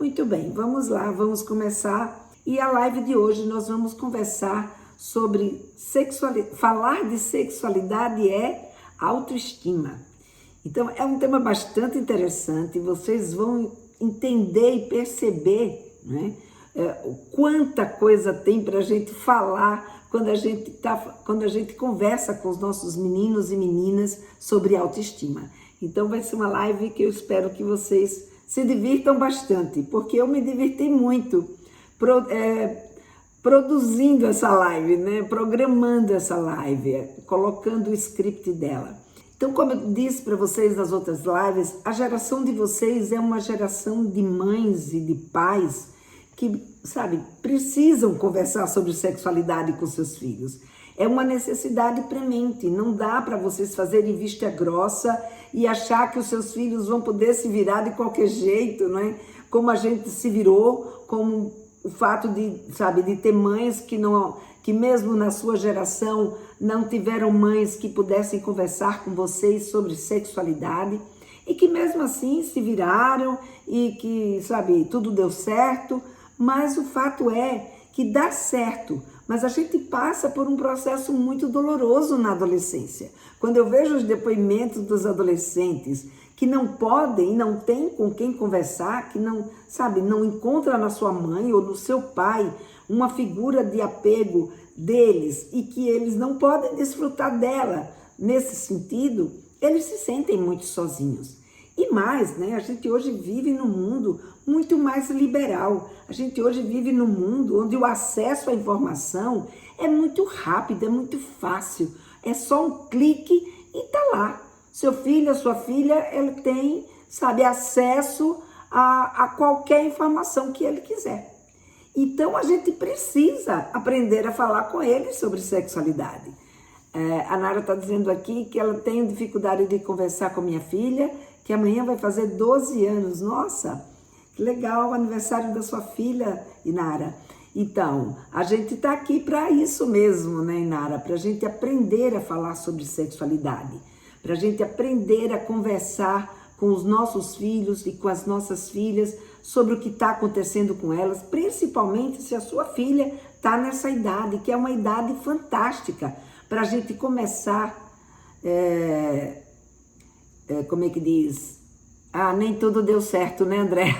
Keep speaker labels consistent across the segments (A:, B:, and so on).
A: Muito bem, vamos lá, vamos começar. E a live de hoje nós vamos conversar sobre sexualidade. Falar de sexualidade é autoestima. Então é um tema bastante interessante, vocês vão entender e perceber, né, quanta coisa tem para a gente falar quando a gente conversa com os nossos meninos e meninas sobre autoestima. Então vai ser uma live que eu espero que vocês se divirtam bastante, porque eu me diverti muito produzindo essa live, né? Programando essa live, colocando o script dela. Então, como eu disse para vocês nas outras lives, a geração de vocês é uma geração de mães e de pais que, sabe, precisam conversar sobre sexualidade com seus filhos. É uma necessidade premente, não dá para vocês fazerem vista grossa e achar que os seus filhos vão poder se virar de qualquer jeito, não é? Como a gente se virou, como o fato de, sabe, de ter mães que mesmo na sua geração não tiveram mães que pudessem conversar com vocês sobre sexualidade e que mesmo assim se viraram e que, sabe, tudo deu certo, mas o fato é que dá certo. Mas a gente passa por um processo muito doloroso na adolescência. Quando eu vejo os depoimentos dos adolescentes que não podem e não têm com quem conversar, que não, sabe, não encontra na sua mãe ou no seu pai uma figura de apego deles e que eles não podem desfrutar dela nesse sentido, eles se sentem muito sozinhos. E mais, né, a gente hoje vive num mundo muito mais liberal. A gente hoje vive num mundo onde o acesso à informação é muito rápido, é muito fácil. É só um clique e tá lá. Seu filho, a sua filha, ele tem, sabe, acesso a qualquer informação que ele quiser. Então a gente precisa aprender a falar com ele sobre sexualidade. A Nara está dizendo aqui que ela tem dificuldade de conversar com minha filha, que amanhã vai fazer 12 anos. Nossa, que legal o aniversário da sua filha, Inara. Então, a gente está aqui para isso mesmo, né, Inara? Para a gente aprender a falar sobre sexualidade, para a gente aprender a conversar com os nossos filhos e com as nossas filhas sobre o que está acontecendo com elas, principalmente se a sua filha está nessa idade, que é uma idade fantástica, para a gente começar... como é que diz? Nem tudo deu certo, né, André?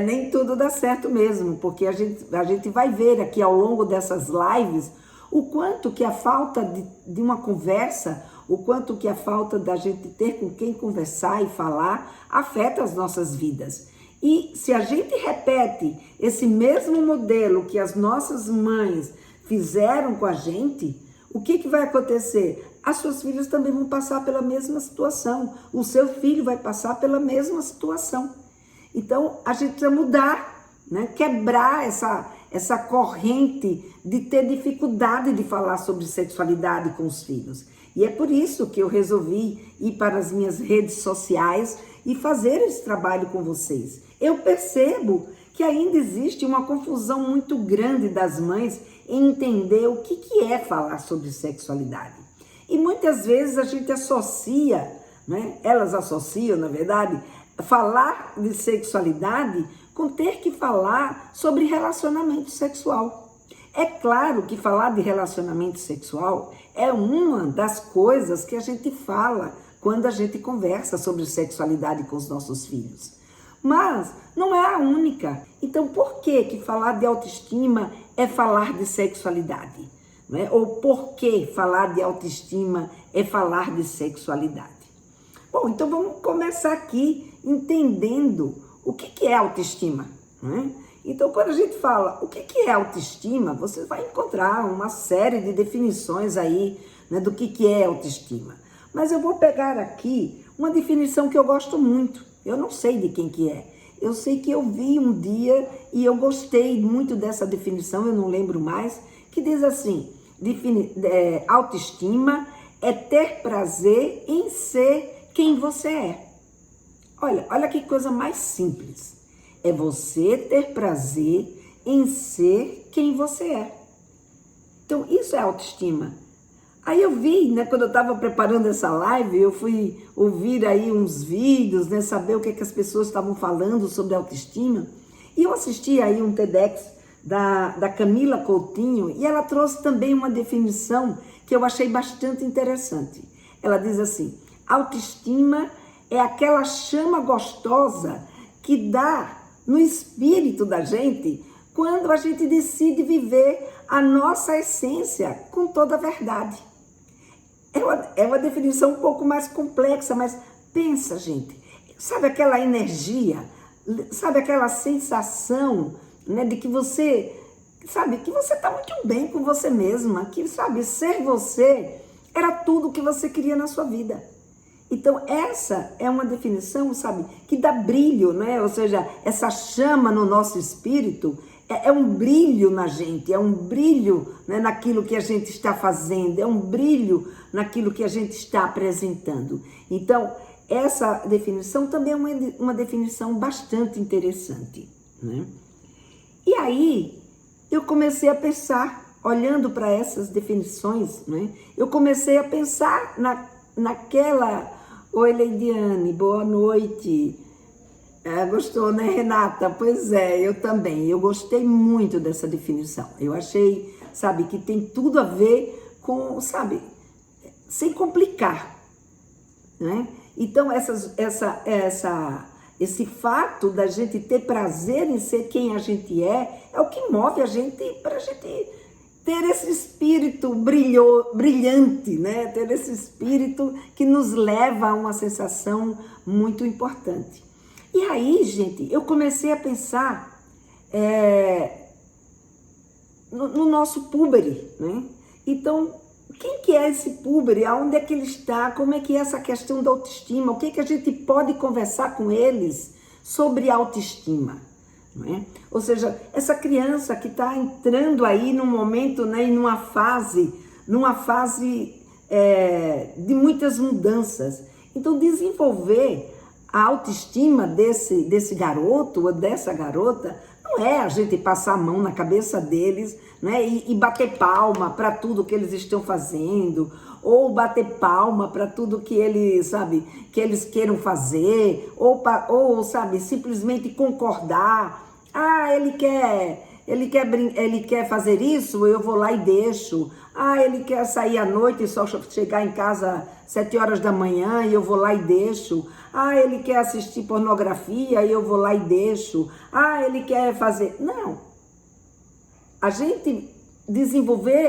A: Nem tudo dá certo mesmo, porque a gente vai ver aqui ao longo dessas lives o quanto que a falta de uma conversa, o quanto que a falta da gente ter com quem conversar e falar afeta as nossas vidas. E se a gente repete esse mesmo modelo que as nossas mães fizeram com a gente, o que vai acontecer? As suas filhas também vão passar pela mesma situação. O seu filho vai passar pela mesma situação. Então, a gente precisa mudar, né? Quebrar essa corrente de ter dificuldade de falar sobre sexualidade com os filhos. E é por isso que eu resolvi ir para as minhas redes sociais e fazer esse trabalho com vocês. Eu percebo que ainda existe uma confusão muito grande das mães em entender o que é falar sobre sexualidade. E muitas vezes a gente associa, né? Elas associam, na verdade, falar de sexualidade com ter que falar sobre relacionamento sexual. É claro que falar de relacionamento sexual é uma das coisas que a gente fala quando a gente conversa sobre sexualidade com os nossos filhos. Mas não é a única. Então, por que falar de autoestima é falar de sexualidade? Né? Ou por que falar de autoestima é falar de sexualidade? Bom, então vamos começar aqui entendendo o que é autoestima. Né? Então, quando a gente fala o que é autoestima, você vai encontrar uma série de definições aí, né, do que é autoestima. Mas eu vou pegar aqui uma definição que eu gosto muito. Eu não sei de quem que é. Eu sei que eu vi um dia e eu gostei muito dessa definição, eu não lembro mais, que diz assim: autoestima é ter prazer em ser quem você é. Olha que coisa mais simples. É você ter prazer em ser quem você é. Então, isso é autoestima. Aí eu vi, né, quando eu estava preparando essa live, eu fui ouvir aí uns vídeos, né, saber o que as pessoas estavam falando sobre autoestima. E eu assisti aí um TEDx da Camila Coutinho e ela trouxe também uma definição que eu achei bastante interessante. Ela diz assim: autoestima é aquela chama gostosa que dá no espírito da gente quando a gente decide viver a nossa essência com toda a verdade. É uma definição um pouco mais complexa, mas pensa, gente, sabe aquela energia, sabe aquela sensação, né, de que você, sabe, que você está muito bem com você mesma, que, sabe, ser você era tudo o que você queria na sua vida. Então essa é uma definição, sabe, que dá brilho, né? Ou seja, essa chama no nosso espírito é um brilho na gente, é um brilho, né, naquilo que a gente está fazendo, é um brilho naquilo que a gente está apresentando. Então essa definição também é uma definição bastante interessante, né? E aí eu comecei a pensar, olhando para essas definições, né? Eu comecei a pensar naquela... Oi, Leidiane, boa noite. Gostou, né, Renata? Pois é, eu também. Eu gostei muito dessa definição. Eu achei, sabe, que tem tudo a ver com, sabe, sem complicar, né? Então, esse fato da gente ter prazer em ser quem a gente é o que move a gente para a gente ter esse espírito brilhante, né? Ter esse espírito que nos leva a uma sensação muito importante. E aí, gente, eu comecei a pensar no nosso púbere, né? Então, quem que é esse púbere? Aonde é que ele está? Como é que é essa questão da autoestima? O que a gente pode conversar com eles sobre autoestima? Não é? Ou seja, essa criança que está entrando aí num momento, né, numa fase de muitas mudanças. Então, desenvolver a autoestima desse garoto ou dessa garota não é a gente passar a mão na cabeça deles, né, e bater palma para tudo que eles estão fazendo, ou bater palma para tudo que eles, sabe, que eles queiram fazer, ou sabe, simplesmente concordar. Ah, ele quer fazer isso, eu vou lá e deixo. Ah, ele quer sair à noite e só chegar em casa 7 horas da manhã e eu vou lá e deixo. Ah, ele quer assistir pornografia e eu vou lá e deixo. Ah, ele quer fazer... Não. A gente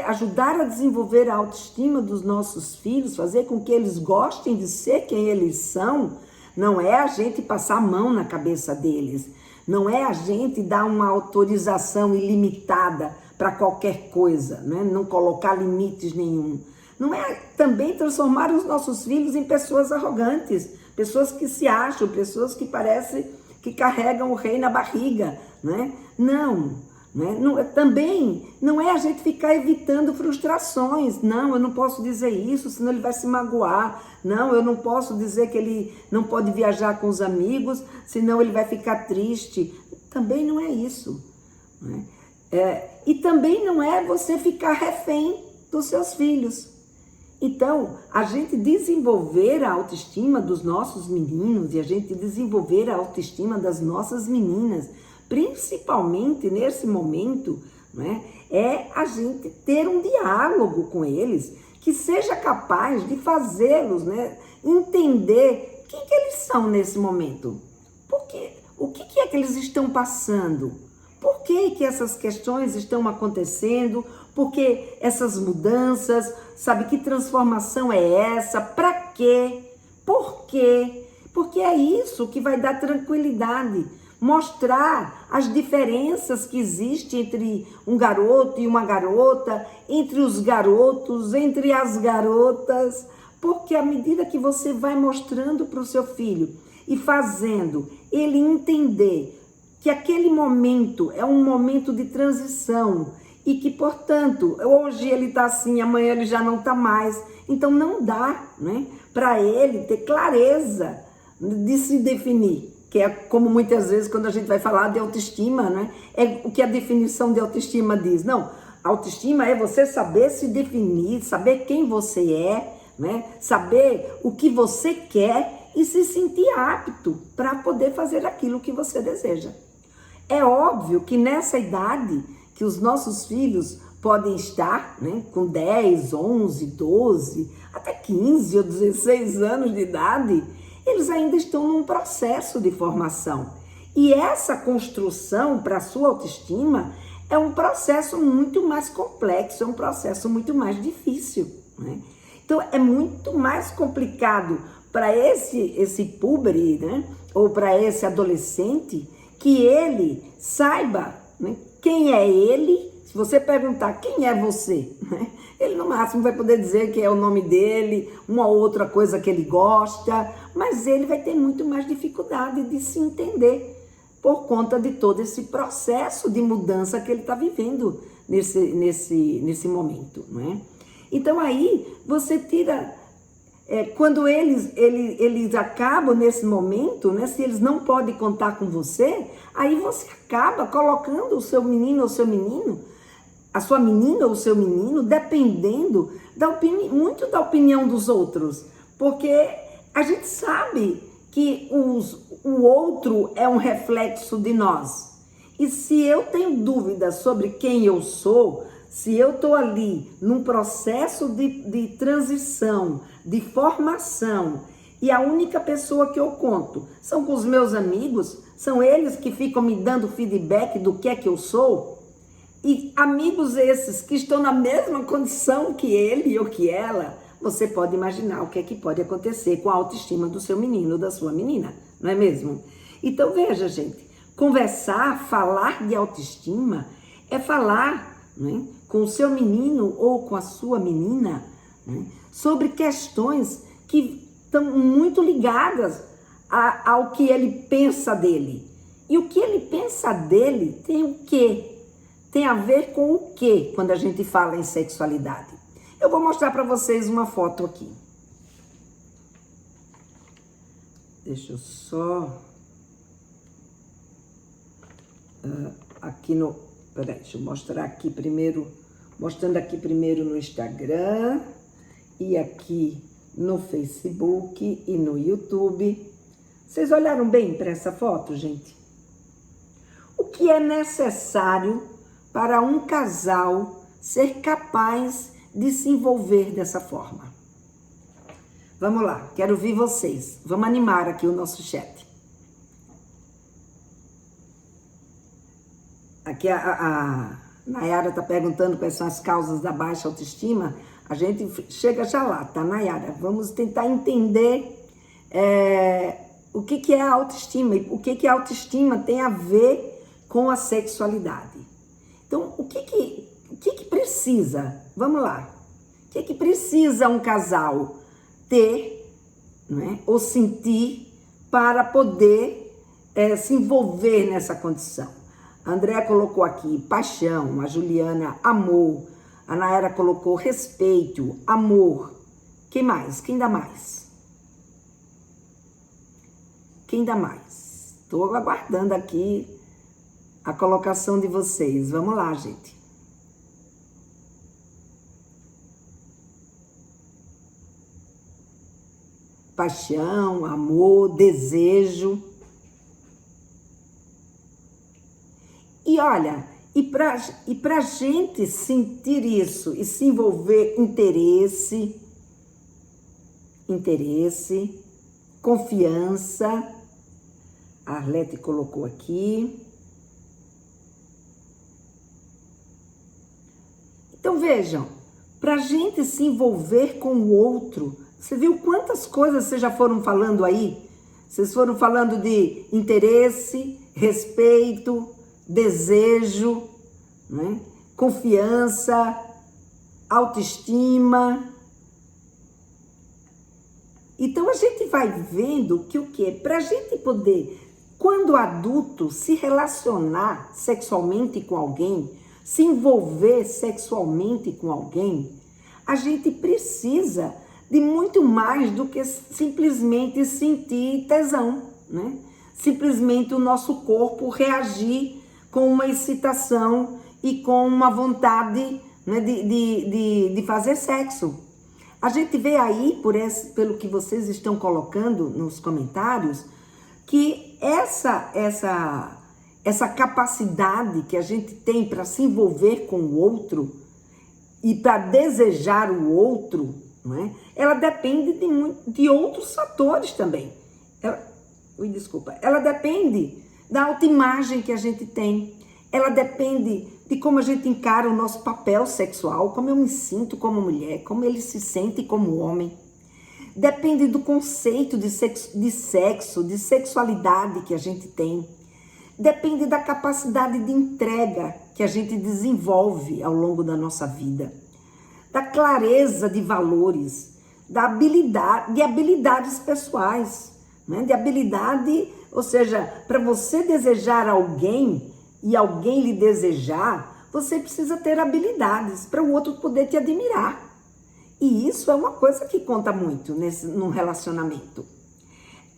A: ajudar a desenvolver a autoestima dos nossos filhos, fazer com que eles gostem de ser quem eles são, não é a gente passar a mão na cabeça deles. Não é a gente dar uma autorização ilimitada para qualquer coisa, né? Não colocar limites nenhum. Não é também transformar os nossos filhos em pessoas arrogantes, pessoas que se acham, pessoas que parecem que carregam o rei na barriga, né? Não. Né? Também não é a gente ficar evitando frustrações. Não, eu não posso dizer isso, senão ele vai se magoar. Não, eu não posso dizer que ele não pode viajar com os amigos, senão ele vai ficar triste. Também não é isso. Né? E também não é você ficar refém dos seus filhos. Então, a gente desenvolver a autoestima dos nossos meninos e a gente desenvolver a autoestima das nossas meninas, principalmente nesse momento, né, é a gente ter um diálogo com eles que seja capaz de fazê-los, né, entender quem que eles são nesse momento. O que é que eles estão passando? Por que essas questões estão acontecendo? Por que essas mudanças? Sabe, que transformação é essa? Para quê? Por quê? Porque é isso que vai dar tranquilidade. Mostrar as diferenças que existem entre um garoto e uma garota, entre os garotos, entre as garotas, porque à medida que você vai mostrando para o seu filho e fazendo ele entender que aquele momento é um momento de transição e que, portanto, hoje ele está assim, amanhã ele já não está mais, então não dá, né, para ele ter clareza de se definir. Que é como muitas vezes quando a gente vai falar de autoestima, né? É o que a definição de autoestima diz. Não, Autoestima é você saber se definir, saber quem você é, né? Saber o que você quer e se sentir apto para poder fazer aquilo que você deseja. É óbvio que nessa idade que os nossos filhos podem estar, né, com 10, 11, 12, até 15 ou 16 anos de idade, eles ainda estão num processo de formação. E essa construção para a sua autoestima é um processo muito mais complexo, é um processo muito mais difícil, né? Então é muito mais complicado para esse púber, né, ou para esse adolescente, que ele saiba, né, quem é ele. Se você perguntar quem é você, né, ele no máximo vai poder dizer que é o nome dele, uma outra coisa que ele gosta, mas ele vai ter muito mais dificuldade de se entender por conta de todo esse processo de mudança que ele está vivendo nesse momento, né? Então aí você tira, quando eles acabam nesse momento, né, se eles não podem contar com você, aí você acaba colocando o seu menino ou seu menino, a sua menina ou o seu menino, dependendo muito da opinião dos outros, porque a gente sabe que o outro é um reflexo de nós. E se eu tenho dúvidas sobre quem eu sou, se eu estou ali num processo de transição, de formação, e a única pessoa que eu conto são com os meus amigos, são eles que ficam me dando feedback do que é que eu sou, e amigos esses que estão na mesma condição que ele ou que ela, você pode imaginar o que é que pode acontecer com a autoestima do seu menino ou da sua menina, não é mesmo? Então veja, gente, conversar, falar de autoestima é falar, né, com o seu menino ou com a sua menina, né, sobre questões que estão muito ligadas ao que ele pensa dele. E o que ele pensa dele tem o quê? Tem a ver com o quê quando a gente fala em sexualidade? Eu vou mostrar para vocês uma foto aqui. Deixa eu só... Peraí, deixa eu mostrar aqui primeiro... Mostrando aqui primeiro no Instagram e aqui no Facebook e no YouTube. Vocês olharam bem para essa foto, gente? O que é necessário para um casal ser capaz de se envolver dessa forma? Vamos lá, quero ouvir vocês. Vamos animar aqui o nosso chat. Aqui a Nayara está perguntando quais são as causas da baixa autoestima. A gente chega já lá, tá, Nayara? Vamos tentar entender o que é a autoestima e o que a autoestima tem a ver com a sexualidade. Então, o que precisa? Vamos lá. O que precisa um casal ter, né, ou sentir para poder se envolver nessa condição? A Andréa colocou aqui paixão, a Juliana, amor, a Nayara colocou respeito, amor. Quem mais? Quem dá mais? Quem dá mais? Estou aguardando aqui a colocação de vocês. Vamos lá, gente. Paixão, amor, desejo. E olha, e pra gente sentir isso e se envolver, interesse, confiança, a Arlete colocou aqui. Então vejam, pra gente se envolver com o outro, você viu quantas coisas vocês já foram falando aí? Vocês foram falando de interesse, respeito, desejo, né? Confiança, autoestima. Então a gente vai vendo que o quê? Para a gente poder, quando adulto, se relacionar sexualmente com alguém, se envolver sexualmente com alguém, a gente precisa de muito mais do que simplesmente sentir tesão, né? Simplesmente o nosso corpo reagir com uma excitação e com uma vontade, né, de fazer sexo. A gente vê aí, pelo que vocês estão colocando nos comentários, que essa capacidade que a gente tem para se envolver com o outro e para desejar o outro, não é? Ela depende de outros fatores também. Ela depende da autoimagem que a gente tem. Ela depende de como a gente encara o nosso papel sexual, como eu me sinto como mulher, como ele se sente como homem. Depende do conceito de sexo, de sexualidade que a gente tem. Depende da capacidade de entrega que a gente desenvolve ao longo da nossa vida. Da clareza de valores, de habilidades pessoais, né? De habilidade, ou seja, para você desejar alguém e alguém lhe desejar, você precisa ter habilidades para o outro poder te admirar. E isso é uma coisa que conta muito num relacionamento.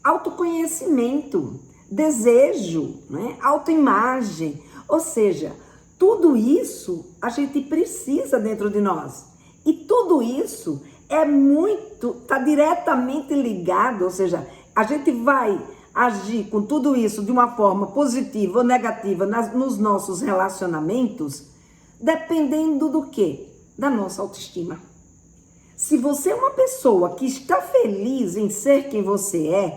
A: Autoconhecimento, desejo, né? Autoimagem, ou seja, tudo isso a gente precisa dentro de nós. E tudo isso está diretamente ligado, ou seja, a gente vai agir com tudo isso de uma forma positiva ou negativa nos nossos relacionamentos, dependendo do quê? Da nossa autoestima. Se você é uma pessoa que está feliz em ser quem você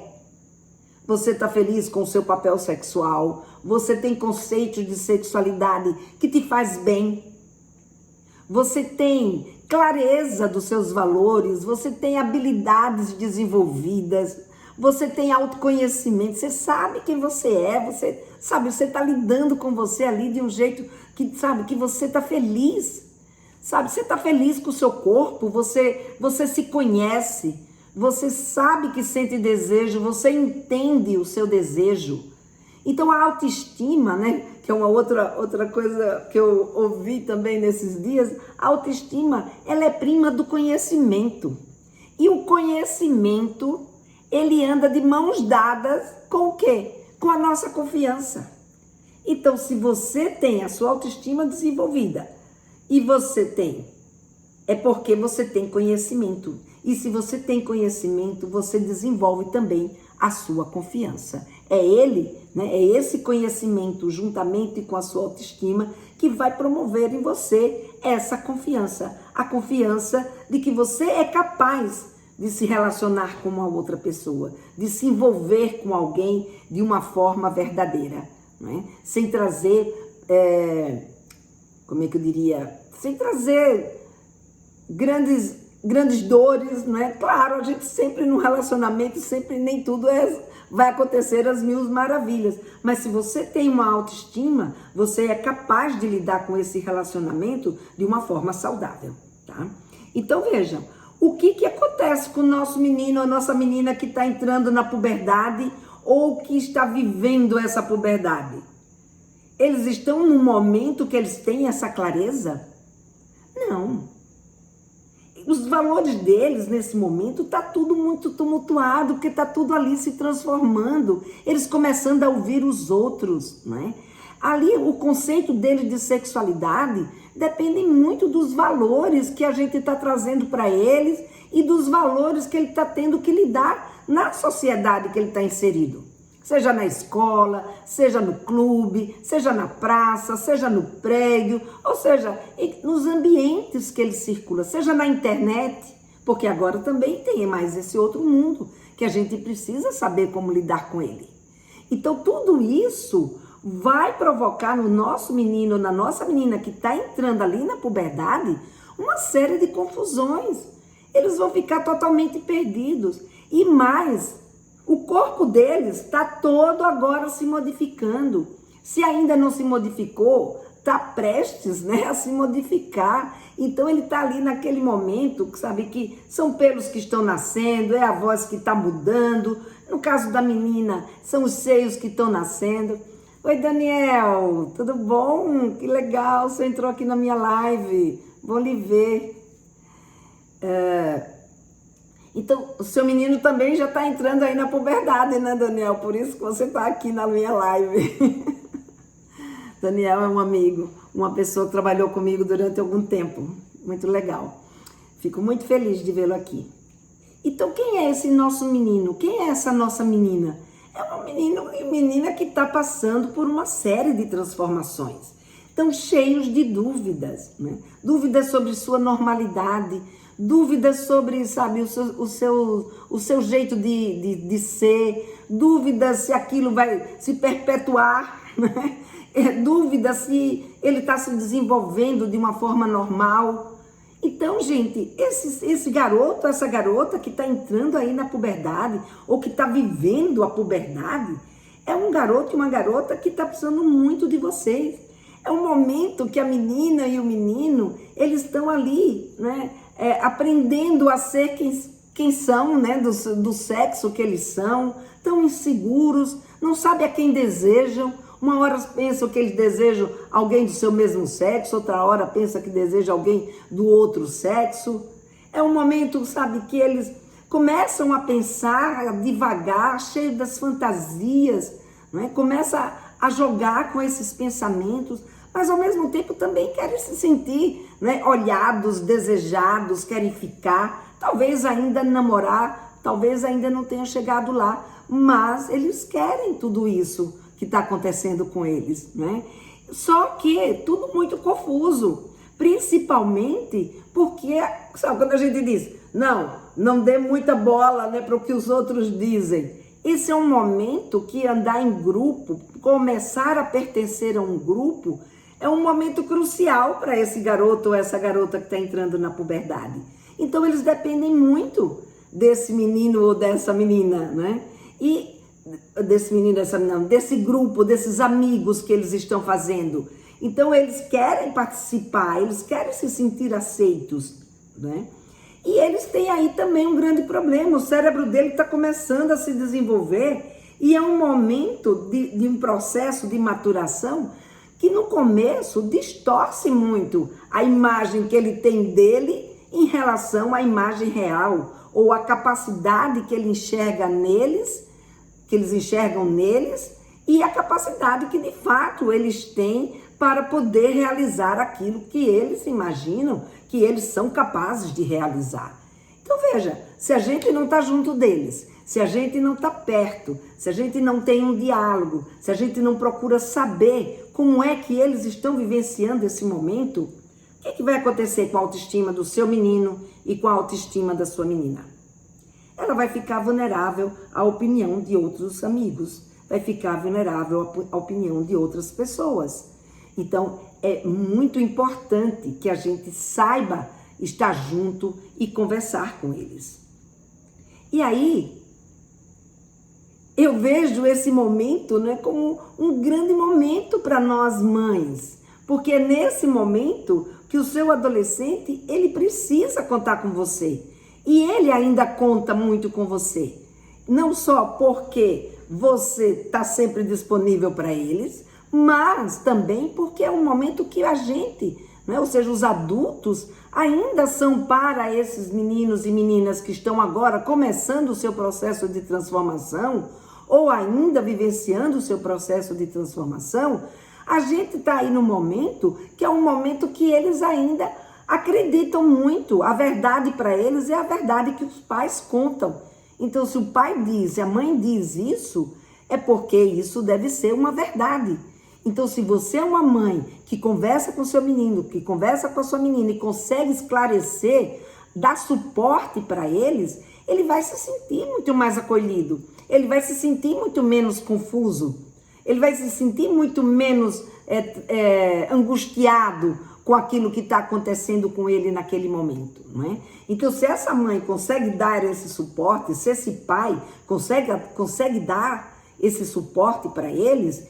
A: está feliz com o seu papel sexual, você tem conceitos de sexualidade que te faz bem, você tem clareza dos seus valores, você tem habilidades desenvolvidas, você tem autoconhecimento, você sabe quem você é, você está lidando com você ali de um jeito que, sabe, que você está feliz, sabe, você está feliz com o seu corpo, você se conhece, você sabe que sente desejo, você entende o seu desejo. Então a autoestima, né, que é uma outra coisa que eu ouvi também nesses dias, a autoestima, ela é prima do conhecimento. E o conhecimento, ele anda de mãos dadas com o quê? Com a nossa confiança. Então, se você tem a sua autoestima desenvolvida e é porque você tem conhecimento. E se você tem conhecimento, você desenvolve também a sua confiança. É esse conhecimento, juntamente com a sua autoestima, que vai promover em você essa confiança. A confiança de que você é capaz de se relacionar com uma outra pessoa, de se envolver com alguém de uma forma verdadeira, né? Sem trazer, sem trazer grandes dores, não é? Claro, a gente sempre no relacionamento, sempre nem tudo vai acontecer as mil maravilhas, mas se você tem uma autoestima, você é capaz de lidar com esse relacionamento de uma forma saudável, tá? Então vejam, o que acontece com o nosso menino ou nossa menina que está entrando na puberdade ou que está vivendo essa puberdade? Eles estão num momento que eles têm essa clareza? Não. Os valores deles nesse momento tá tudo muito tumultuado, porque tá tudo ali se transformando. Eles começando a ouvir os outros, né? Ali o conceito deles de sexualidade depende muito dos valores que a gente está trazendo para eles e dos valores que ele está tendo que lidar na sociedade que ele está inserido. Seja na escola, seja no clube, seja na praça, seja no prédio, ou seja, nos ambientes que ele circula, seja na internet, porque agora também tem mais esse outro mundo que a gente precisa saber como lidar com ele. Então tudo isso vai provocar no nosso menino, na nossa menina que está entrando ali na puberdade, uma série de confusões. Eles vão ficar totalmente perdidos. E mais, o corpo deles está todo agora se modificando. Se ainda não se modificou, está prestes, né, a se modificar. Então ele está ali naquele momento, sabe, que são pelos que estão nascendo, é a voz que está mudando. No caso da menina, são os seios que estão nascendo. Oi, Daniel, tudo bom? Que legal, você entrou aqui na minha live, vou lhe ver. Então, o seu menino também já está entrando aí na puberdade, né, Daniel? Por isso que você está aqui na minha live. Daniel é um amigo, uma pessoa que trabalhou comigo durante algum tempo. Muito legal. Fico muito feliz de vê-lo aqui. Então, quem é esse nosso menino? Quem é essa nossa menina? É uma menina que está passando por uma série de transformações. Estão cheios de dúvidas, né? Dúvidas sobre sua normalidade, dúvidas sobre, sabe, o seu jeito de ser, dúvidas se aquilo vai se perpetuar, né? Dúvidas se ele está se desenvolvendo de uma forma normal. Então, gente, esse garoto, essa garota que está entrando aí na puberdade, ou que está vivendo a puberdade, é um garoto e uma garota que está precisando muito de vocês. É um momento que a menina e o menino, eles estão ali, né, aprendendo a ser quem são, né, do sexo que eles são, tão inseguros, não sabem a quem desejam. Uma hora pensam que eles desejam alguém do seu mesmo sexo, outra hora pensa que deseja alguém do outro sexo. É um momento, sabe, que eles começam a pensar devagar, cheio das fantasias, né? Começa a jogar com esses pensamentos, mas ao mesmo tempo também querem se sentir, né, olhados, desejados, querem ficar, talvez ainda namorar, talvez ainda não tenham chegado lá, mas eles querem tudo isso que está acontecendo com eles, né? Só que tudo muito confuso, principalmente porque, sabe, quando a gente diz, não dê muita bola, né, para o que os outros dizem. Esse é um momento que andar em grupo, começar a pertencer a um grupo, é um momento crucial para esse garoto ou essa garota que está entrando na puberdade. Então eles dependem muito desse menino ou dessa menina, né? E desse menino, dessa menina, desse grupo, desses amigos que eles estão fazendo. Então eles querem participar, eles querem se sentir aceitos, né? E eles têm aí também um grande problema, o cérebro dele está começando a se desenvolver e é um momento de um processo de maturação que no começo distorce muito a imagem que ele tem dele em relação à imagem real, ou a capacidade que ele enxerga neles, que eles enxergam neles, e a capacidade que de fato eles têm para poder realizar aquilo que eles imaginam que eles são capazes de realizar. Então veja, se a gente não está junto deles, se a gente não está perto, se a gente não tem um diálogo, se a gente não procura saber como é que eles estão vivenciando esse momento, o que vai acontecer com a autoestima do seu menino e com a autoestima da sua menina? Ela vai ficar vulnerável à opinião de outros amigos, vai ficar vulnerável à opinião de outras pessoas. Então, é muito importante que a gente saiba estar junto e conversar com eles. E aí, eu vejo esse momento, né, como um grande momento para nós mães, porque é nesse momento que o seu adolescente, ele precisa contar com você. E ele ainda conta muito com você. Não só porque você está sempre disponível para eles, mas também porque é um momento que a gente, né, ou seja, os adultos, ainda são para esses meninos e meninas que estão agora começando o seu processo de transformação, ou ainda vivenciando o seu processo de transformação. A gente está aí no momento que é um momento que eles ainda acreditam muito. A verdade para eles é a verdade que os pais contam. Então, se o pai diz, se a mãe diz isso, é porque isso deve ser uma verdade. Então, se você é uma mãe que conversa com seu menino, que conversa com a sua menina e consegue esclarecer, dar suporte para eles, ele vai se sentir muito mais acolhido. Ele vai se sentir muito menos confuso. Ele vai se sentir muito menos angustiado com aquilo que está acontecendo com ele naquele momento, não é? Então, se essa mãe consegue dar esse suporte, se esse pai consegue dar esse suporte para eles,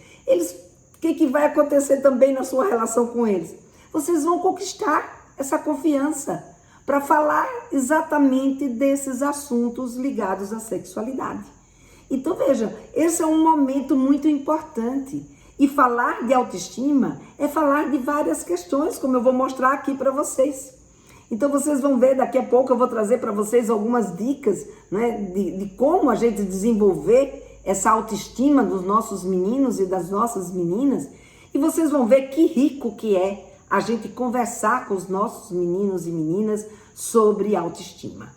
A: o que vai acontecer também na sua relação com eles? Vocês vão conquistar essa confiança para falar exatamente desses assuntos ligados à sexualidade. Então, veja, esse é um momento muito importante. E falar de autoestima é falar de várias questões, como eu vou mostrar aqui para vocês. Então, vocês vão ver, daqui a pouco eu vou trazer para vocês algumas dicas, né, de como a gente desenvolver essa autoestima dos nossos meninos e das nossas meninas. E E vocês vão ver que rico que é a gente conversar com os nossos meninos e meninas sobre autoestima.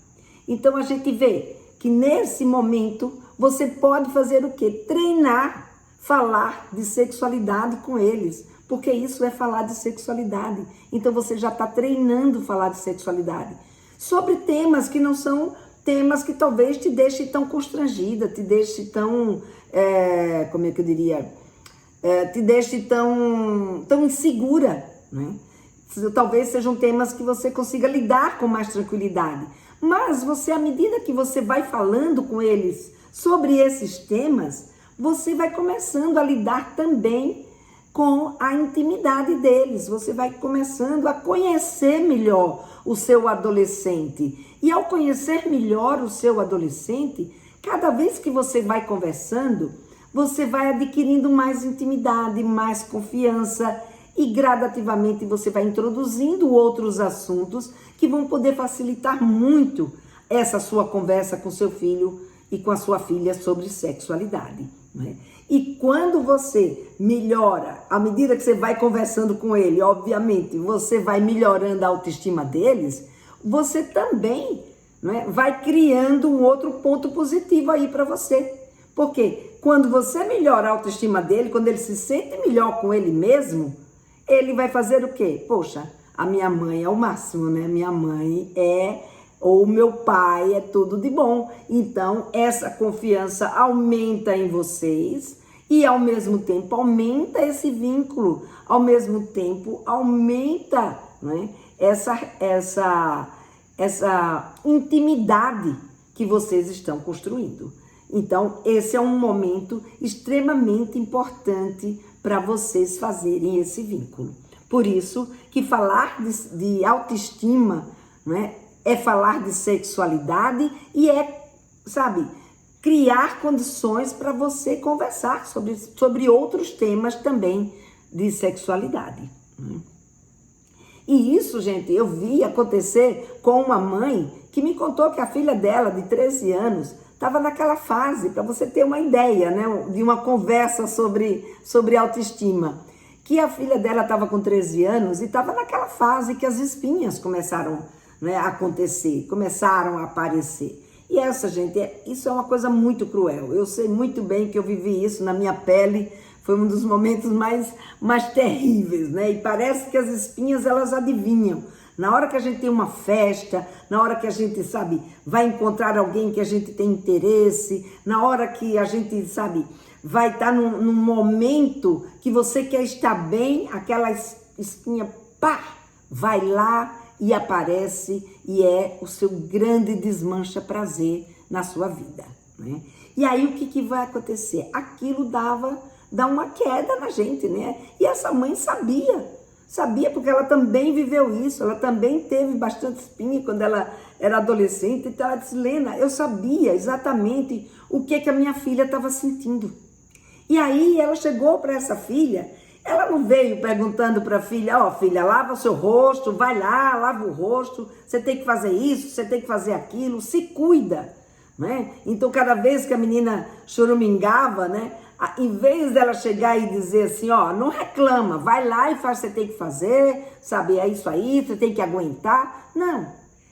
A: Então a gente vê que nesse momento você pode fazer o quê? Treinar, falar de sexualidade com eles, porque isso é falar de sexualidade. Então você já está treinando falar de sexualidade. Sobre temas que não são temas que talvez te deixem tão constrangida, te deixem tão, como é que eu diria, te deixe tão insegura, né? Talvez sejam temas que você consiga lidar com mais tranquilidade. Mas você, à medida que você vai falando com eles sobre esses temas, você vai começando a lidar também com a intimidade deles. Você vai começando a conhecer melhor o seu adolescente. E ao conhecer melhor o seu adolescente, cada vez que você vai conversando, você vai adquirindo mais intimidade, mais confiança e gradativamente você vai introduzindo outros assuntos que vão poder facilitar muito essa sua conversa com seu filho e com a sua filha sobre sexualidade, né? E quando você melhora, à medida que você vai conversando com ele, obviamente, você vai melhorando a autoestima deles, você também, né, vai criando um outro ponto positivo aí para você. Porque quando você melhora a autoestima dele, quando ele se sente melhor com ele mesmo, ele vai fazer o quê? Poxa, a minha mãe é o máximo, né? Minha mãe ou meu pai é tudo de bom. Então, essa confiança aumenta em vocês e, ao mesmo tempo, aumenta esse vínculo. Ao mesmo tempo, aumenta, né, essa intimidade que vocês estão construindo. Então, esse é um momento extremamente importante para vocês fazerem esse vínculo. Por isso que falar de autoestima, né, é falar de sexualidade e criar condições para você conversar sobre outros temas também de sexualidade. E isso, gente, eu vi acontecer com uma mãe que me contou que a filha dela, de 13 anos, estava naquela fase, para você ter uma ideia, né, de uma conversa sobre autoestima, que a filha dela estava com 13 anos e estava naquela fase que as espinhas começaram, né, a acontecer, começaram a aparecer. E essa, gente, isso é uma coisa muito cruel. Eu sei muito bem que eu vivi isso na minha pele, foi um dos momentos mais terríveis, né? E parece que as espinhas, elas adivinham. Na hora que a gente tem uma festa, na hora que a gente, vai encontrar alguém que a gente tem interesse, na hora que a gente, vai estar num momento que você quer estar bem, aquela espinha, pá, vai lá e aparece e é o seu grande desmancha prazer na sua vida, né? E aí o que vai acontecer? Aquilo dá uma queda na gente, né? E essa mãe sabia porque ela também viveu isso, ela também teve bastante espinha quando ela era adolescente. Então ela disse: Lena, eu sabia exatamente o que a minha filha estava sentindo. E aí ela chegou para essa filha, ela não veio perguntando para a filha: filha, lava o seu rosto, vai lá, lava o rosto, você tem que fazer isso, você tem que fazer aquilo, se cuida, né? Então cada vez que a menina choramingava, né, em vez dela chegar e dizer assim, não reclama, vai lá e faz o que você tem que fazer, é isso aí, você tem que aguentar. Não,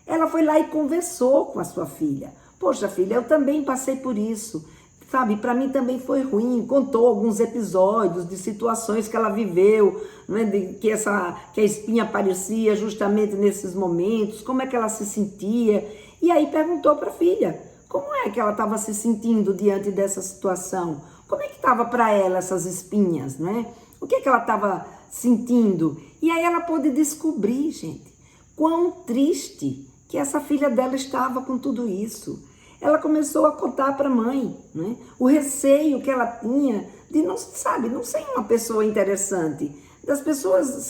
A: ela foi lá e conversou com a sua filha. Poxa, filha, eu também passei por isso, para mim também foi ruim. Contou alguns episódios de situações que ela viveu, né, que a espinha aparecia justamente nesses momentos, como é que ela se sentia. E aí perguntou para a filha, como é que ela estava se sentindo diante dessa situação? Como é que estava para ela essas espinhas, né? O que ela estava sentindo? E aí ela pôde descobrir, gente, quão triste que essa filha dela estava com tudo isso. Ela começou a contar para a mãe, né, o receio que ela tinha de não ser uma pessoa interessante, das pessoas,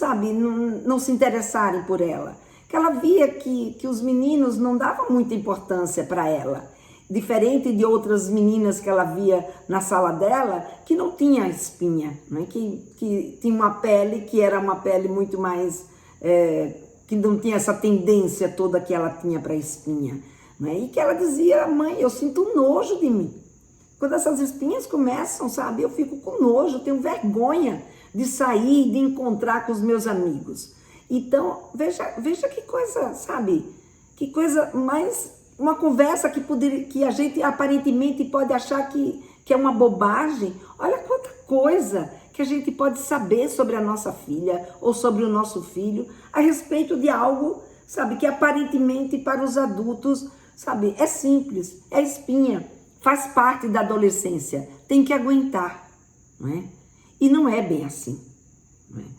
A: não se interessarem por ela. Que ela via que os meninos não davam muita importância para ela. Diferente de outras meninas que ela via na sala dela, que não tinha espinha, né? Que tinha uma pele que era uma pele muito mais, que não tinha essa tendência toda que ela tinha para espinha, né? E que ela dizia: mãe, eu sinto nojo de mim. Quando essas espinhas começam, eu fico com nojo, eu tenho vergonha de sair, de encontrar com os meus amigos. Então, veja que coisa, sabe? Que coisa mais... Uma conversa que a gente aparentemente pode achar que é uma bobagem. Olha quanta coisa que a gente pode saber sobre a nossa filha ou sobre o nosso filho a respeito de algo, sabe, que aparentemente para os adultos, sabe, é simples, é espinha, faz parte da adolescência, tem que aguentar, não é? E não é bem assim.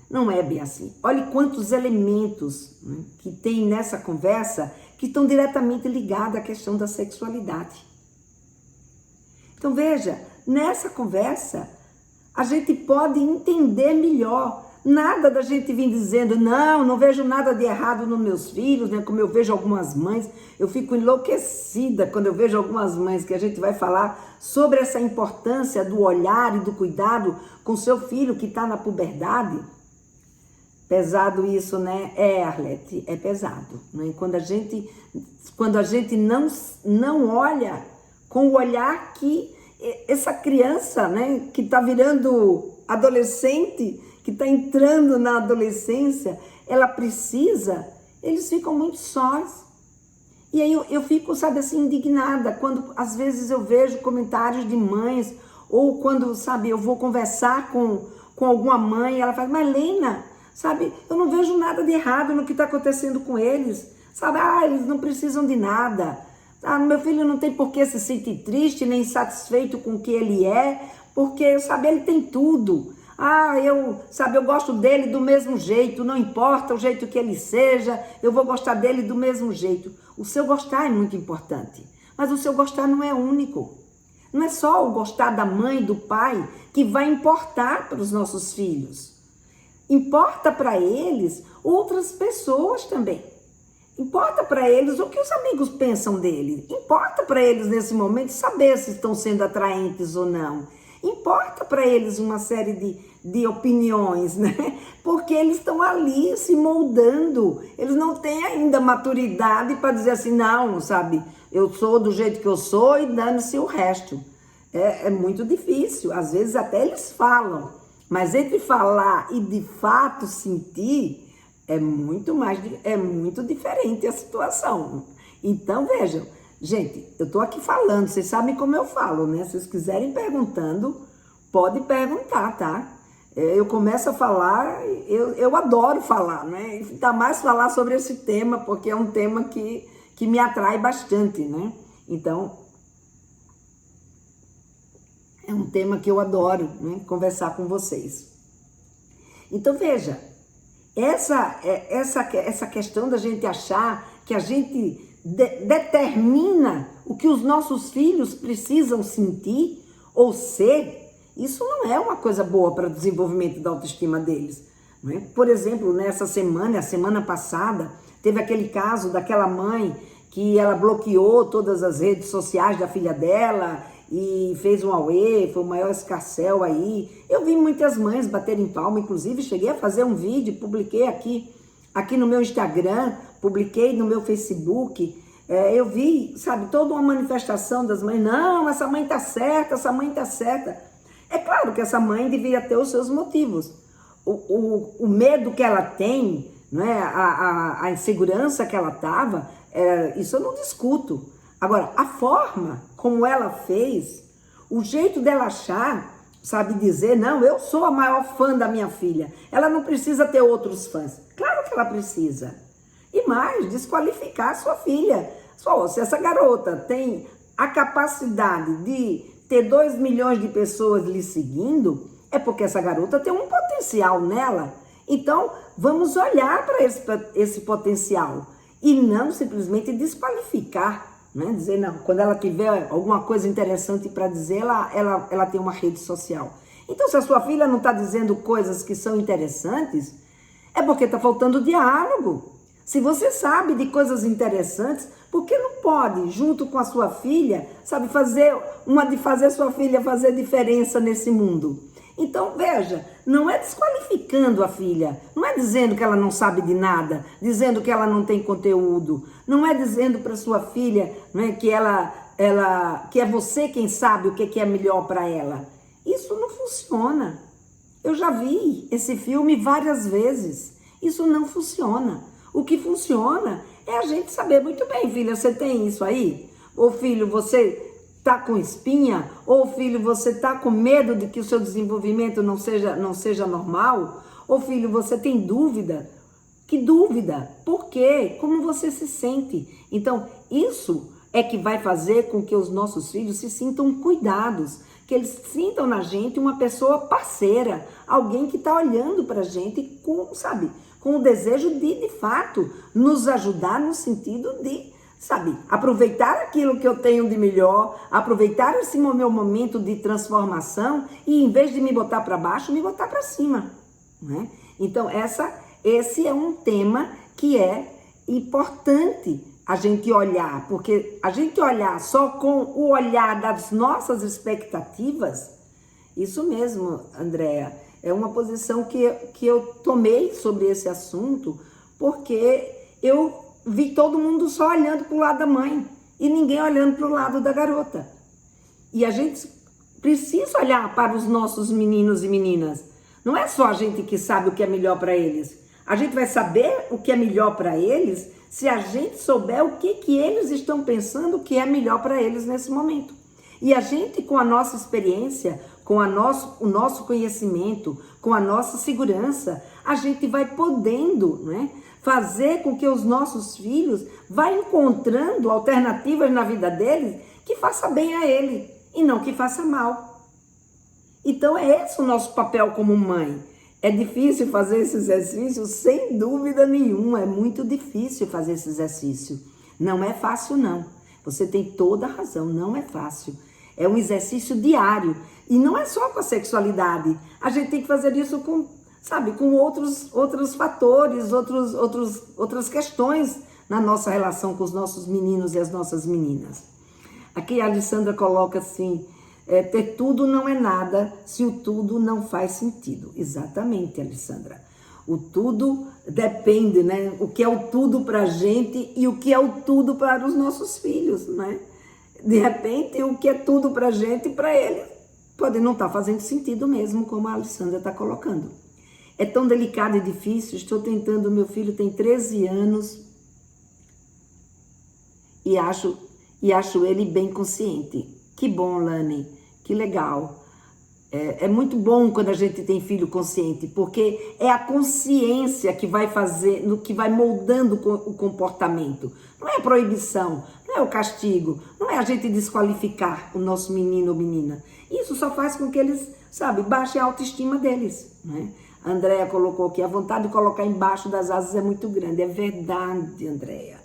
A: Não é bem assim. Olhe quantos elementos, né, que tem nessa conversa que estão diretamente ligados à questão da sexualidade. Então veja, nessa conversa a gente pode entender melhor. Nada da gente vir dizendo, não vejo nada de errado nos meus filhos, né? Como eu vejo algumas mães, eu fico enlouquecida quando eu vejo algumas mães que a gente vai falar sobre essa importância do olhar e do cuidado com seu filho que está na puberdade. Pesado isso, né? Arlete, é pesado, né? Quando a gente não olha com o olhar que essa criança, né, que está virando adolescente, que está entrando na adolescência, ela precisa, eles ficam muito sós. E aí eu fico, sabe, assim, indignada quando às vezes eu vejo comentários de mães, ou quando, sabe, eu vou conversar com alguma mãe, ela fala, Marlena, sabe, eu não vejo nada de errado no que está acontecendo com eles, sabe, eles não precisam de nada, meu filho não tem por que se sentir triste, nem insatisfeito com o que ele é, porque, sabe, ele tem tudo. Eu gosto dele do mesmo jeito, não importa o jeito que ele seja, eu vou gostar dele do mesmo jeito. O seu gostar é muito importante, mas o seu gostar não é único. Não é só o gostar da mãe, do pai, que vai importar para os nossos filhos. Importa para eles outras pessoas também. Importa para eles o que os amigos pensam dele. Importa para eles nesse momento saber se estão sendo atraentes ou não. Importa para eles uma série de opiniões, né? Porque eles estão ali se moldando. Eles não têm ainda maturidade para dizer assim, não, sabe? Eu sou do jeito que eu sou e dane-se o resto. É muito difícil. Às vezes até eles falam. Mas entre falar e de fato sentir, é muito diferente a situação. Então, vejam, gente, eu estou aqui falando, vocês sabem como eu falo, né? Se vocês quiserem perguntando, pode perguntar, tá? Eu começo a falar, eu adoro falar, né? Ainda mais falar sobre esse tema, porque é um tema que me atrai bastante, né? Então, é um tema que eu adoro, né? Conversar com vocês. Então, veja, essa questão da gente achar que a gente determina o que os nossos filhos precisam sentir ou ser, isso não é uma coisa boa para o desenvolvimento da autoestima deles. Não é? Por exemplo, nessa semana, a semana passada, teve aquele caso daquela mãe que ela bloqueou todas as redes sociais da filha dela e fez um auê, foi o maior escarcéu aí. Eu vi muitas mães baterem palma, inclusive cheguei a fazer um vídeo, publiquei aqui no meu Instagram, publiquei no meu Facebook. Eu vi, sabe, toda uma manifestação das mães, não, essa mãe tá certa, essa mãe tá certa. É claro que essa mãe devia ter os seus motivos. O medo que ela tem, né, a insegurança que ela estava, isso eu não discuto. Agora, a forma como ela fez, o jeito dela achar, sabe, dizer, não, eu sou a maior fã da minha filha, ela não precisa ter outros fãs. Claro que ela precisa. E mais, desqualificar a sua filha. Se essa garota tem a capacidade de ter 2 milhões de pessoas lhe seguindo, é porque essa garota tem um potencial nela. Então, vamos olhar para esse potencial e não simplesmente desqualificar. Né? Dizer, não, quando ela tiver alguma coisa interessante para dizer, ela tem uma rede social. Então, se a sua filha não está dizendo coisas que são interessantes, é porque está faltando diálogo. Se você sabe de coisas interessantes, por que não pode, junto com a sua filha, sabe, fazer sua filha fazer diferença nesse mundo? Então, veja, não é desqualificando a filha, não é dizendo que ela não sabe de nada, dizendo que ela não tem conteúdo, não é dizendo para sua filha, né, que que é você quem sabe o que é melhor para ela. Isso não funciona. Eu já vi esse filme várias vezes. Isso não funciona. O que funciona é a gente saber muito bem, filha, você tem isso aí? Ou filho, você tá com espinha? Ou filho, você tá com medo de que o seu desenvolvimento não seja normal? Ou filho, você tem dúvida? Que dúvida? Por quê? Como você se sente? Então, isso é que vai fazer com que os nossos filhos se sintam cuidados, que eles sintam na gente uma pessoa parceira, alguém que está olhando para a gente com, sabe, com o desejo de fato, nos ajudar no sentido de, sabe, aproveitar aquilo que eu tenho de melhor, aproveitar esse meu momento de transformação e, em vez de me botar para baixo, me botar para cima, né? Então, esse é um tema que é importante a gente olhar, porque a gente olhar só com o olhar das nossas expectativas, isso mesmo, Andréa, é uma posição que eu tomei sobre esse assunto, porque eu vi todo mundo só olhando para o lado da mãe e ninguém olhando para o lado da garota. E a gente precisa olhar para os nossos meninos e meninas. Não é só a gente que sabe o que é melhor para eles. A gente vai saber o que é melhor para eles se a gente souber o que eles estão pensando que é melhor para eles nesse momento. E a gente, com a nossa experiência, com o nosso conhecimento, com a nossa segurança, a gente vai podendo, né, fazer com que os nossos filhos vá encontrando alternativas na vida deles que faça bem a ele e não que faça mal. Então é esse o nosso papel como mãe. É difícil fazer esse exercício? Sem dúvida nenhuma, é muito difícil fazer esse exercício. Não é fácil, não. Você tem toda a razão, não é fácil. É um exercício diário. E não é só com a sexualidade. A gente tem que fazer isso com, sabe, com outros fatores, outras questões na nossa relação com os nossos meninos e as nossas meninas. Aqui a Alessandra coloca assim... ter tudo não é nada se o tudo não faz sentido. Exatamente, Alessandra. O tudo depende, né? O que é o tudo para a gente e o que é o tudo para os nossos filhos, né? De repente, o que é tudo para a gente e para eles pode não estar fazendo sentido mesmo, como a Alessandra está colocando. É tão delicado e difícil. Estou tentando, meu filho tem 13 anos e acho ele bem consciente. Que bom, Lani. Que legal. É muito bom quando a gente tem filho consciente, porque é a consciência que vai fazer, que vai moldando o comportamento. Não é a proibição, não é o castigo, não é a gente desqualificar o nosso menino ou menina. Isso só faz com que eles, sabe, baixem a autoestima deles, né? A Andréa colocou aqui, a vontade de colocar embaixo das asas é muito grande. É verdade, Andréa.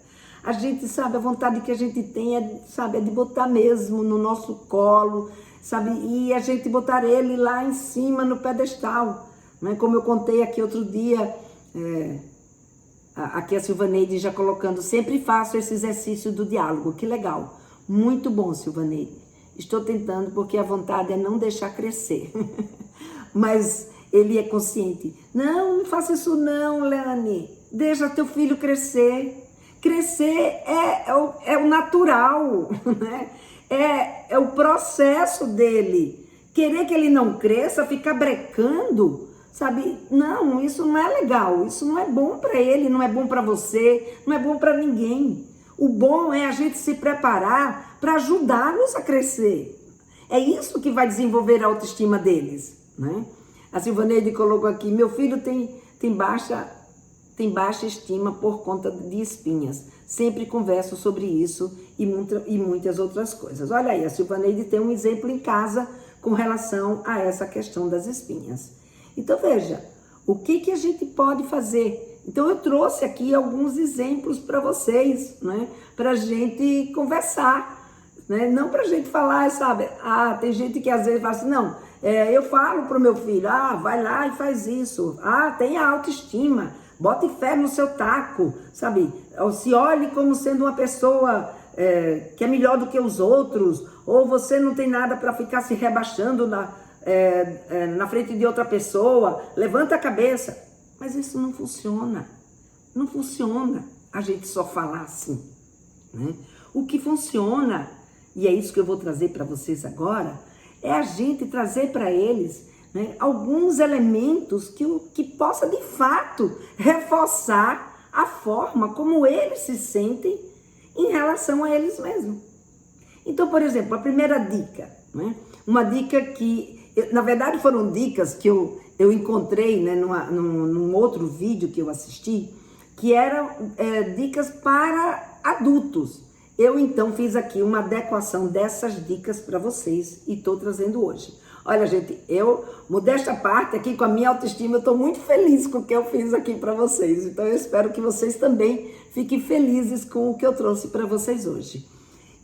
A: A gente, sabe, a vontade que a gente tem é, sabe, é de botar mesmo no nosso colo, sabe, e a gente botar ele lá em cima no pedestal, né? Como eu contei aqui outro dia, aqui a Silvaneide já colocando, sempre faço esse exercício do diálogo, que legal, muito bom, Silvaneide. Estou tentando porque a vontade é não deixar crescer, mas ele é consciente. Não faça isso não, Lani, deixa teu filho crescer. Crescer é o natural, né? É o processo dele. Querer que ele não cresça, ficar brecando, sabe? Não, isso não é legal, isso não é bom para ele, não é bom para você, não é bom para ninguém. O bom é a gente se preparar para ajudá-los a crescer. É isso que vai desenvolver a autoestima deles, né? A Silvaneide colocou aqui, meu filho tem baixa estima por conta de espinhas. Sempre converso sobre isso e muitas outras coisas. Olha aí, a Silvaneide tem um exemplo em casa com relação a essa questão das espinhas. Então veja, o que a gente pode fazer? Então eu trouxe aqui alguns exemplos para vocês, né? Para a gente conversar, né? Não para a gente falar, sabe? Tem gente que às vezes fala assim, não, eu falo para o meu filho, vai lá e faz isso. Tenha autoestima. Bote fé no seu taco, sabe? Se olhe como sendo uma pessoa que é melhor do que os outros, ou você não tem nada para ficar se rebaixando na frente de outra pessoa, levanta a cabeça. Mas isso não funciona. Não funciona a gente só falar assim, né? O que funciona, e é isso que eu vou trazer para vocês agora, é a gente trazer para eles, né, alguns elementos que possa de fato reforçar a forma como eles se sentem em relação a eles mesmos. Então, por exemplo, a primeira dica, né, uma dica que, na verdade foram dicas que eu encontrei, né, num outro vídeo que eu assisti, que eram dicas para adultos. Eu então fiz aqui uma adequação dessas dicas para vocês e estou trazendo hoje. Olha, gente, modesta parte aqui com a minha autoestima, eu estou muito feliz com o que eu fiz aqui para vocês. Então eu espero que vocês também fiquem felizes com o que eu trouxe para vocês hoje.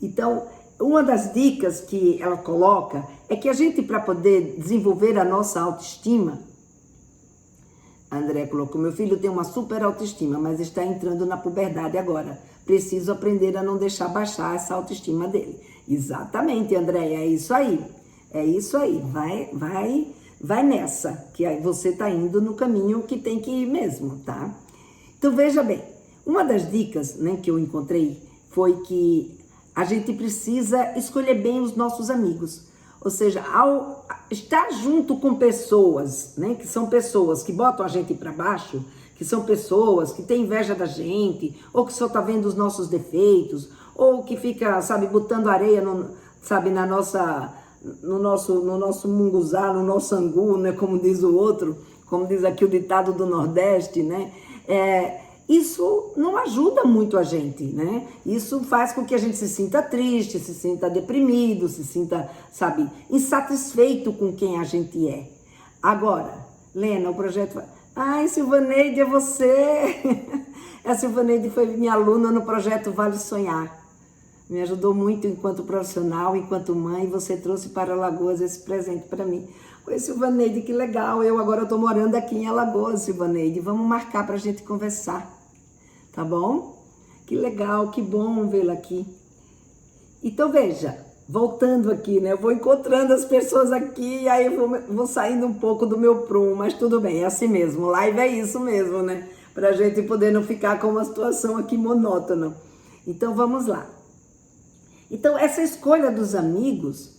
A: Então, uma das dicas que ela coloca é que a gente, para poder desenvolver a nossa autoestima, a André colocou, meu filho tem uma super autoestima, mas está entrando na puberdade agora. Preciso aprender a não deixar baixar essa autoestima dele. Exatamente, André, é isso aí. É isso aí, vai nessa, que aí você está indo no caminho que tem que ir mesmo, tá? Então veja bem, uma das dicas, né, que eu encontrei foi que a gente precisa escolher bem os nossos amigos. Ou seja, ao estar junto com pessoas, né, que são pessoas que botam a gente para baixo, que são pessoas que têm inveja da gente, ou que só tá vendo os nossos defeitos, ou que fica, sabe, botando areia no nosso munguzá, no nosso angu, né, como diz o outro, como diz aqui o ditado do Nordeste, né, isso não ajuda muito a gente, né, isso faz com que a gente se sinta triste, se sinta deprimido, se sinta, sabe, insatisfeito com quem a gente é. Agora, Lena, o projeto... Ai, Silvaneide, é você! A Silvaneide foi minha aluna no projeto Vale Sonhar. Me ajudou muito enquanto profissional, enquanto mãe, e você trouxe para Alagoas esse presente para mim. Oi, Silvaneide, que legal. Eu estou morando aqui em Alagoas, Silvaneide. Vamos marcar para a gente conversar, tá bom? Que legal, que bom vê-la aqui. Então, veja, voltando aqui, né? Eu vou encontrando as pessoas aqui, aí eu vou saindo um pouco do meu prumo, mas tudo bem, é assim mesmo. Live é isso mesmo, né? Pra gente poder não ficar com uma situação aqui monótona. Então, vamos lá. Então, essa escolha dos amigos,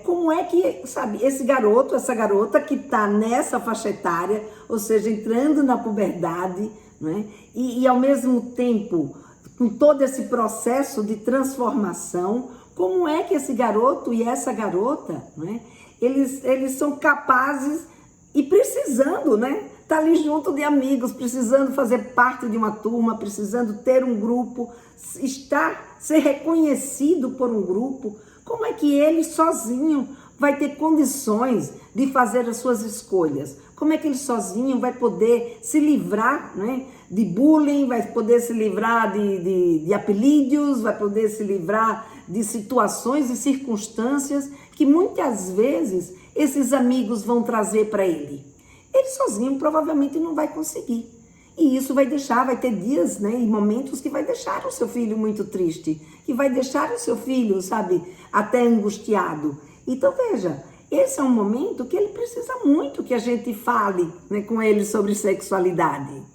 A: como é que, sabe, esse garoto, essa garota que tá nessa faixa etária, ou seja, entrando na puberdade, né? E ao mesmo tempo, com todo esse processo de transformação, como é que esse garoto e essa garota, né, eles são capazes e precisando, né, tá ali junto de amigos, precisando fazer parte de uma turma, precisando ter um grupo, ser reconhecido por um grupo. Como é que ele sozinho vai ter condições de fazer as suas escolhas? Como é que ele sozinho vai poder se livrar, né, de bullying, vai poder se livrar de apelídios, vai poder se livrar de situações e circunstâncias que muitas vezes esses amigos vão trazer para ele? Ele sozinho provavelmente não vai conseguir. E isso vai ter dias, né, e momentos que vai deixar o seu filho muito triste, que vai deixar o seu filho, sabe, até angustiado. Então veja, esse é um momento que ele precisa muito que a gente fale, né, com ele sobre sexualidade.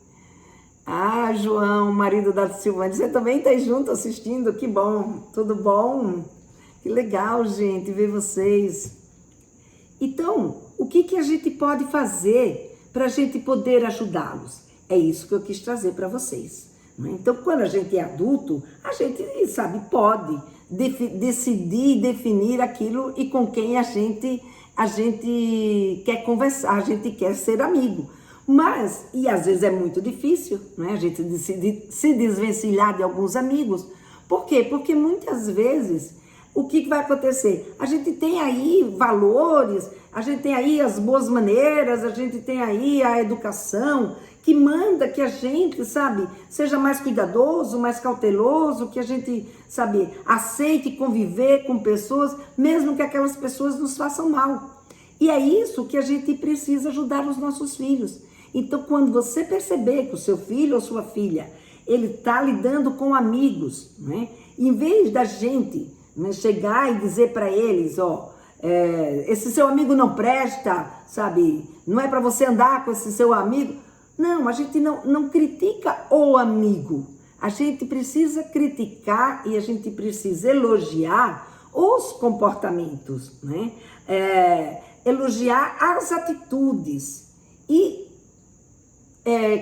A: Ah, João, marido da Silvane, você também está junto assistindo? Que bom, tudo bom? Que legal, gente, ver vocês. Então, o que a gente pode fazer para a gente poder ajudá-los? É isso que eu quis trazer para vocês. Né? Então, quando a gente é adulto, a gente, sabe, pode decidir, definir aquilo e com quem a gente quer conversar, a gente quer ser amigo. Mas, e às vezes é muito difícil, né? A gente se desvencilhar de alguns amigos. Por quê? Porque muitas vezes, o que vai acontecer? A gente tem aí valores, a gente tem aí as boas maneiras, a gente tem aí a educação que manda que a gente, sabe, seja mais cuidadoso, mais cauteloso, que a gente, sabe, aceite conviver com pessoas, mesmo que aquelas pessoas nos façam mal. E é isso que a gente precisa ajudar os nossos filhos. Então, quando você perceber que o seu filho ou sua filha, ele está lidando com amigos, né? Em vez da gente, né, chegar e dizer para eles, esse seu amigo não presta, sabe? Não é para você andar com esse seu amigo. Não, a gente não critica o amigo. A gente precisa criticar e a gente precisa elogiar os comportamentos, né? elogiar as atitudes e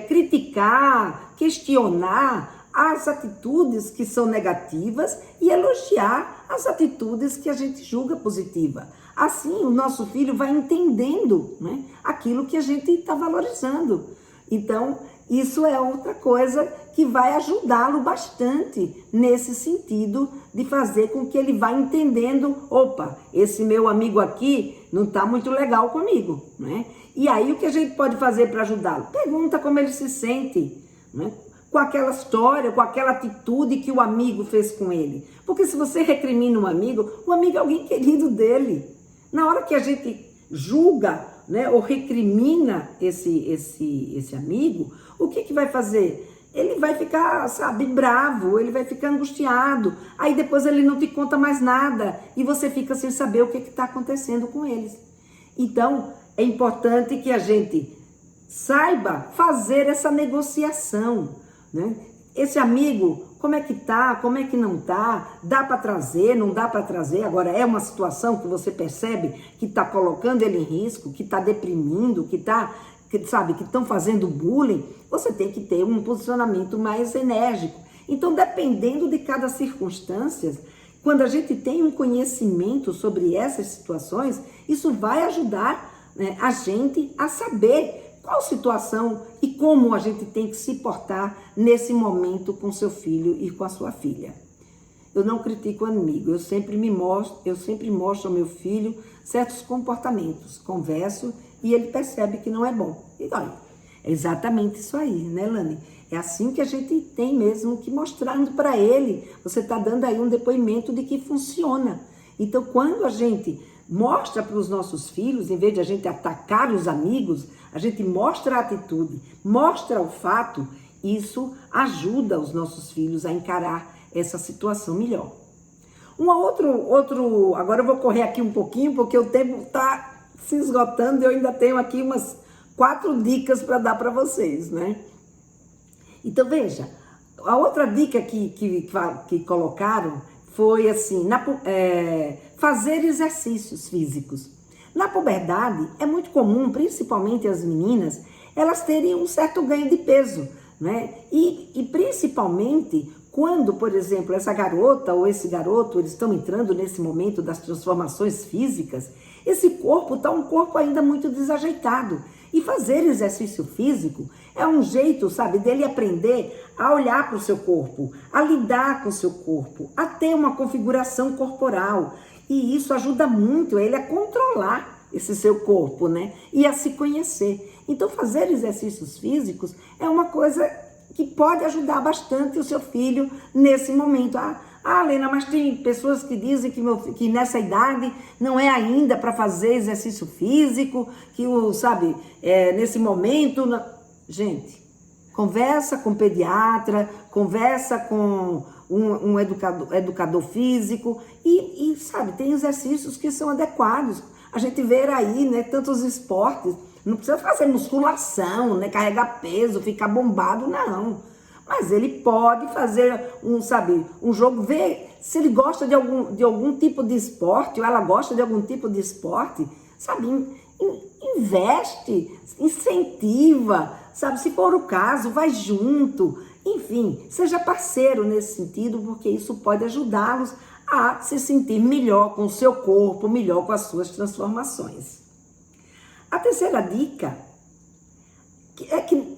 A: criticar, questionar as atitudes que são negativas e elogiar as atitudes que a gente julga positiva. Assim, o nosso filho vai entendendo, né, aquilo que a gente está valorizando. Então, isso é outra coisa que vai ajudá-lo bastante nesse sentido de fazer com que ele vá entendendo, opa, esse meu amigo aqui não está muito legal comigo, né? E aí o que a gente pode fazer para ajudá-lo? Pergunta como ele se sente, né? Com aquela história, com aquela atitude que o amigo fez com ele. Porque se você recrimina um amigo, o amigo é alguém querido dele. Na hora que a gente julga, né, ou recrimina esse amigo, o que vai fazer? Ele vai ficar, sabe, bravo, ele vai ficar angustiado. Aí depois ele não te conta mais nada e você fica sem saber o que está acontecendo com eles. Então, é importante que a gente saiba fazer essa negociação, né? Esse amigo, como é que tá? Como é que não tá? Dá para trazer? Não dá para trazer? Agora, é uma situação que você percebe que está colocando ele em risco, que está deprimindo, que estão fazendo bullying. Você tem que ter um posicionamento mais enérgico. Então, dependendo de cada circunstância, quando a gente tem um conhecimento sobre essas situações, isso vai ajudar, né, a gente a saber qual situação e como a gente tem que se portar nesse momento com seu filho e com a sua filha. Eu não critico o amigo, eu sempre mostro ao meu filho certos comportamentos, converso e ele percebe que não é bom. E olha, é exatamente isso aí, né, Lani? É assim que a gente tem mesmo que mostrando para ele. Você está dando aí um depoimento de que funciona. Então, quando a gente mostra para os nossos filhos, em vez de a gente atacar os amigos, a gente mostra a atitude, mostra o fato, isso ajuda os nossos filhos a encarar essa situação melhor. Agora eu vou correr aqui um pouquinho, porque o tempo está se esgotando e eu ainda tenho aqui umas 4 dicas para dar para vocês, né? Então, veja, a outra dica que colocaram foi assim, fazer exercícios físicos. Na puberdade, é muito comum, principalmente as meninas, elas terem um certo ganho de peso, né? E principalmente quando, por exemplo, essa garota ou esse garoto, eles estão entrando nesse momento das transformações físicas, esse corpo está um corpo ainda muito desajeitado. E fazer exercício físico é um jeito, sabe, dele aprender a olhar para o seu corpo, a lidar com o seu corpo, a ter uma configuração corporal. E isso ajuda muito ele a controlar esse seu corpo, né? E a se conhecer. Então, fazer exercícios físicos é uma coisa que pode ajudar bastante o seu filho nesse momento. Lena, mas tem pessoas que dizem que nessa idade não é ainda para fazer exercício físico, nesse momento... Não. Gente, conversa com o pediatra, conversa com um educador físico e tem exercícios que são adequados. A gente vê aí, né, tantos esportes, não precisa fazer musculação, né, carregar peso, ficar bombado, não. Mas ele pode fazer um jogo, ver se ele gosta de algum tipo de esporte, ou ela gosta de algum tipo de esporte, investe, incentiva, se for o caso, vai junto, enfim, seja parceiro nesse sentido, porque isso pode ajudá-los a se sentir melhor com o seu corpo, melhor com as suas transformações. A terceira dica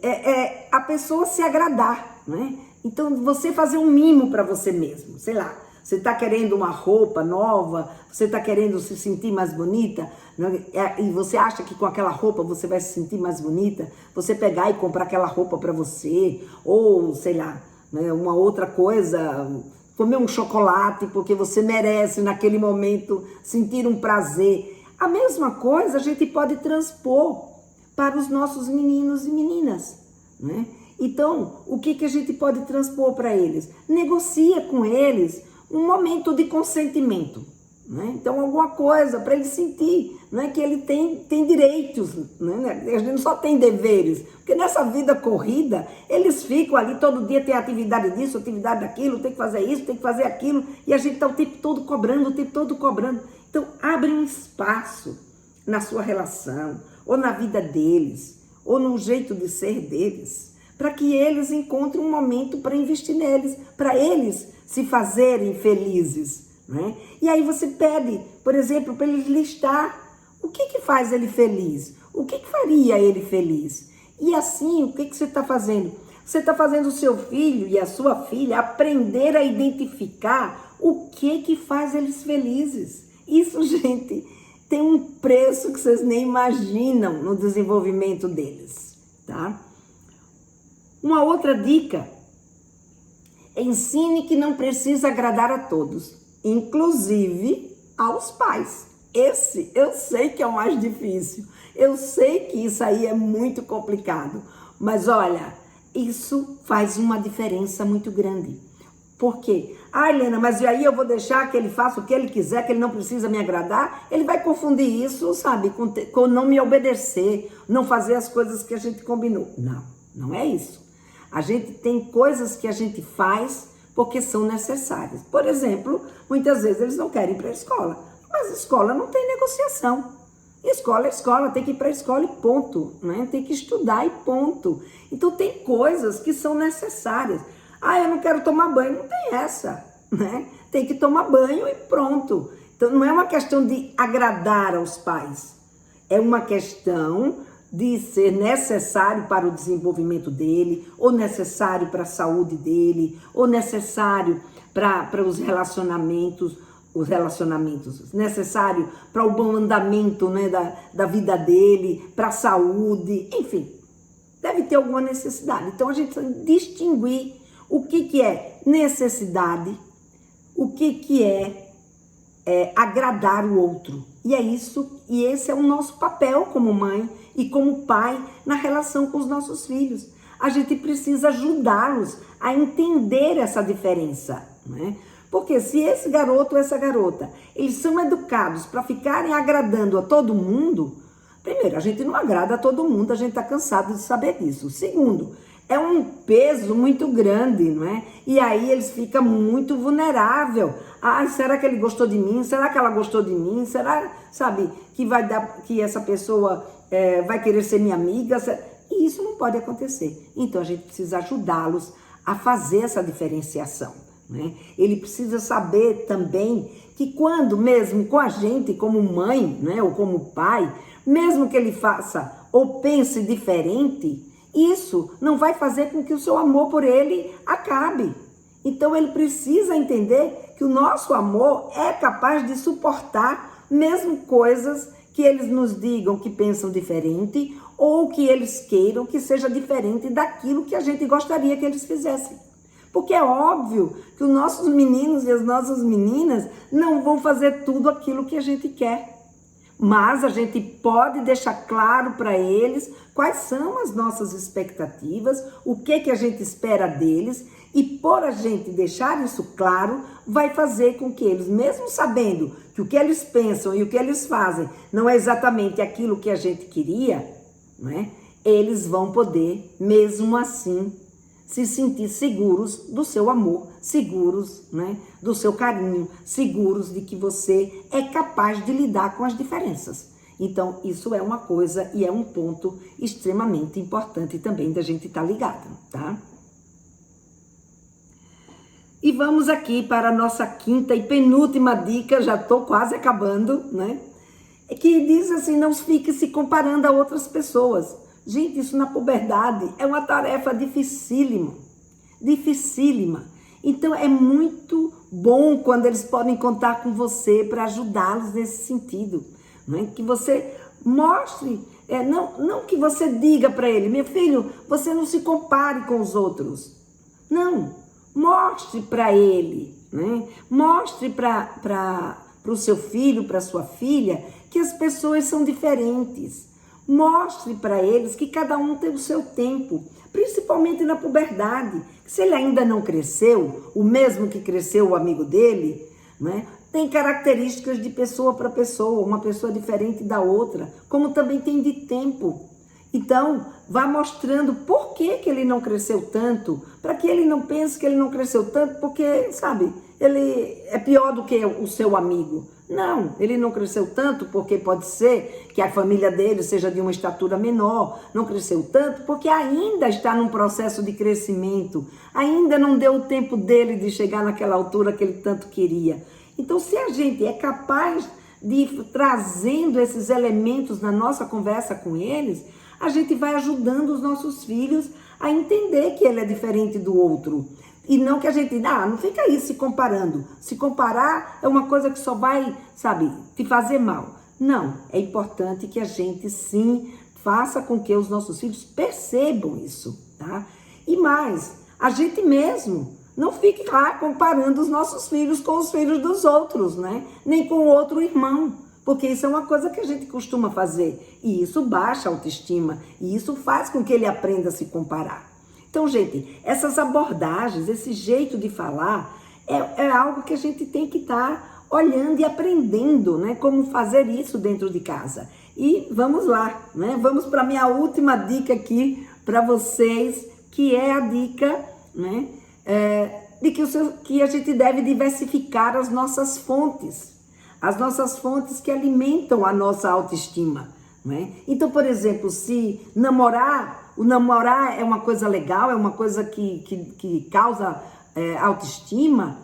A: é a pessoa se agradar, né? Então, você fazer um mimo para você mesmo, sei lá, você está querendo uma roupa nova, você está querendo se sentir mais bonita, né? E você acha que com aquela roupa você vai se sentir mais bonita, você pegar e comprar aquela roupa para você, ou sei lá, né, uma outra coisa, comer um chocolate porque você merece naquele momento sentir um prazer. A mesma coisa a gente pode transpor para os nossos meninos e meninas, né? Então, o que a gente pode transpor para eles? Negocia com eles um momento de consentimento, né? Então, alguma coisa para ele sentir, né, que ele tem direitos, né? A gente não só tem deveres, porque nessa vida corrida, eles ficam ali, todo dia tem atividade disso, atividade daquilo, tem que fazer isso, tem que fazer aquilo, e a gente está o tempo todo cobrando, Então, abre um espaço, na sua relação, ou na vida deles, ou no jeito de ser deles, para que eles encontrem um momento para investir neles, para eles se fazerem felizes, né? E aí você pede, por exemplo, para eles listar o que faz ele feliz, o que faria ele feliz. E assim, o que você está fazendo? Você está fazendo o seu filho e a sua filha aprender a identificar o que faz eles felizes. Isso, gente, tem um preço que vocês nem imaginam no desenvolvimento deles, tá? Uma outra dica: ensine que não precisa agradar a todos, inclusive aos pais. Esse eu sei que é o mais difícil, eu sei que isso aí é muito complicado, mas olha, isso faz uma diferença muito grande. Por quê? Ah, Helena, mas e aí eu vou deixar que ele faça o que ele quiser, que ele não precisa me agradar? Ele vai confundir isso, sabe, com não me obedecer, não fazer as coisas que a gente combinou. Não, não é isso. A gente tem coisas que a gente faz porque são necessárias. Por exemplo, muitas vezes eles não querem ir para a escola, mas a escola não tem negociação. Escola é escola, tem que ir para a escola e ponto, né? Tem que estudar e ponto. Então tem coisas que são necessárias. Ah, eu não quero tomar banho, não tem essa, né? Tem que tomar banho e pronto. Então não é uma questão de agradar aos pais, é uma questão de ser necessário para o desenvolvimento dele, ou necessário para a saúde dele, ou necessário para os relacionamentos, necessário para o bom andamento, né, da vida dele, para a saúde, enfim, deve ter alguma necessidade. Então a gente precisa distinguir o que é necessidade, o que é agradar o outro. E é isso, e esse é o nosso papel como mãe e como pai na relação com os nossos filhos. A gente precisa ajudá-los a entender essa diferença, né? Porque se esse garoto ou essa garota, eles são educados para ficarem agradando a todo mundo, primeiro, a gente não agrada a todo mundo, a gente está cansado de saber disso. Segundo, é um peso muito grande, não é? E aí eles ficam muito vulneráveis. Ah, será que ele gostou de mim? Será que ela gostou de mim? Será, sabe, que essa pessoa vai querer ser minha amiga? E isso não pode acontecer. Então a gente precisa ajudá-los a fazer essa diferenciação, né? Ele precisa saber também que quando mesmo com a gente, como mãe, né, ou como pai, mesmo que ele faça ou pense diferente, isso não vai fazer com que o seu amor por ele acabe. Então ele precisa entender que o nosso amor é capaz de suportar mesmo coisas que eles nos digam que pensam diferente ou que eles queiram que seja diferente daquilo que a gente gostaria que eles fizessem. Porque é óbvio que os nossos meninos e as nossas meninas não vão fazer tudo aquilo que a gente quer. Mas a gente pode deixar claro para eles quais são as nossas expectativas, o que a gente espera deles, e por a gente deixar isso claro, vai fazer com que eles, mesmo sabendo que o que eles pensam e o que eles fazem não é exatamente aquilo que a gente queria, né? Eles vão poder, mesmo assim, se sentir seguros do seu amor, seguros, né, do seu carinho, seguros de que você é capaz de lidar com as diferenças. Então, isso é uma coisa e é um ponto extremamente importante também da gente estar ligado, tá? E vamos aqui para a nossa quinta e penúltima dica, já estou quase acabando, né? Que diz assim, não fique se comparando a outras pessoas. Gente, isso na puberdade é uma tarefa dificílima, dificílima. Então é muito bom quando eles podem contar com você para ajudá-los nesse sentido, né? Que você mostre, não que você diga para ele, meu filho, você não se compare com os outros. Não, mostre para ele, né? Mostre para o seu filho, para sua filha, que as pessoas são diferentes. Mostre para eles que cada um tem o seu tempo, principalmente na puberdade. Se ele ainda não cresceu, o mesmo que cresceu o amigo dele, né, tem características de pessoa para pessoa, uma pessoa diferente da outra, como também tem de tempo. Então, vá mostrando por que ele não cresceu tanto, para que ele não pense que ele não cresceu tanto, porque, sabe, ele é pior do que o seu amigo. Não, ele não cresceu tanto porque pode ser que a família dele seja de uma estatura menor, não cresceu tanto porque ainda está num processo de crescimento, ainda não deu o tempo dele de chegar naquela altura que ele tanto queria. Então, se a gente é capaz de ir trazendo esses elementos na nossa conversa com eles, a gente vai ajudando os nossos filhos a entender que ele é diferente do outro. E não que a gente, não fica aí se comparando. Se comparar é uma coisa que só vai, te fazer mal. Não, é importante que a gente sim faça com que os nossos filhos percebam isso, tá? E mais, a gente mesmo não fique lá comparando os nossos filhos com os filhos dos outros, né? Nem com o outro irmão, porque isso é uma coisa que a gente costuma fazer. E isso baixa a autoestima, e isso faz com que ele aprenda a se comparar. Então, gente, essas abordagens, esse jeito de falar, é algo que a gente tem que estar olhando e aprendendo, né? Como fazer isso dentro de casa. E vamos lá, né? Vamos para a minha última dica aqui para vocês, que é a dica, né? De que a gente deve diversificar as nossas fontes que alimentam a nossa autoestima, né? Então, por exemplo, se o namorar é uma coisa legal, é uma coisa que causa autoestima,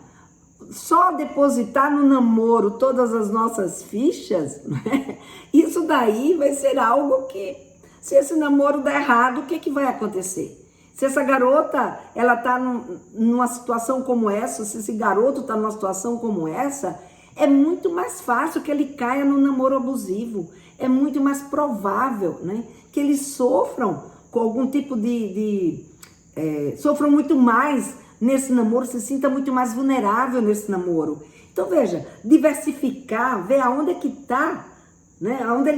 A: só depositar no namoro todas as nossas fichas, né? Isso daí vai ser algo que, se esse namoro der errado, o que vai acontecer? Se essa garota, ela tá numa situação como essa, se esse garoto tá numa situação como essa, é muito mais fácil que ele caia no namoro abusivo. É muito mais provável, né, que eles sofram com algum tipo sofram muito mais nesse namoro, se sinta muito mais vulnerável nesse namoro. Então, veja, diversificar, ver aonde é que tá, né, aonde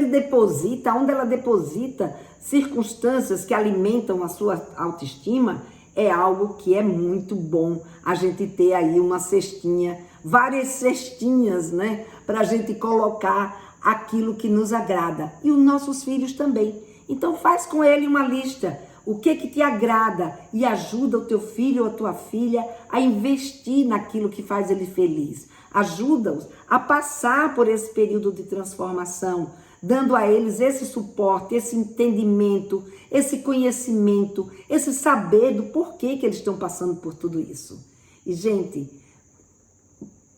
A: ela deposita circunstâncias que alimentam a sua autoestima, é algo que é muito bom a gente ter aí uma cestinha, várias cestinhas, né, para a gente colocar aquilo que nos agrada. E os nossos filhos também. Então faz com ele uma lista, o que te agrada, e ajuda o teu filho ou a tua filha a investir naquilo que faz ele feliz. Ajuda-os a passar por esse período de transformação, dando a eles esse suporte, esse entendimento, esse conhecimento, esse saber do porquê que eles estão passando por tudo isso. E, gente,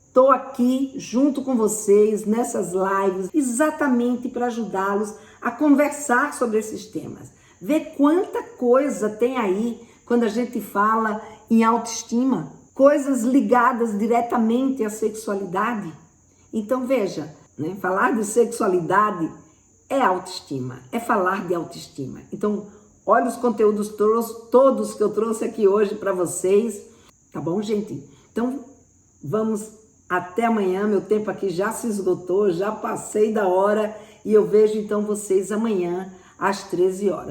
A: estou aqui junto com vocês nessas lives exatamente para ajudá-los a conversar sobre esses temas. Ver quanta coisa tem aí quando a gente fala em autoestima, coisas ligadas diretamente à sexualidade. Então, veja, né? Falar de sexualidade é autoestima, é falar de autoestima. Então, olha os conteúdos todos que eu trouxe aqui hoje para vocês, tá bom, gente? Então, vamos até amanhã. Meu tempo aqui já se esgotou, já passei da hora, e eu vejo então vocês amanhã às 13 horas.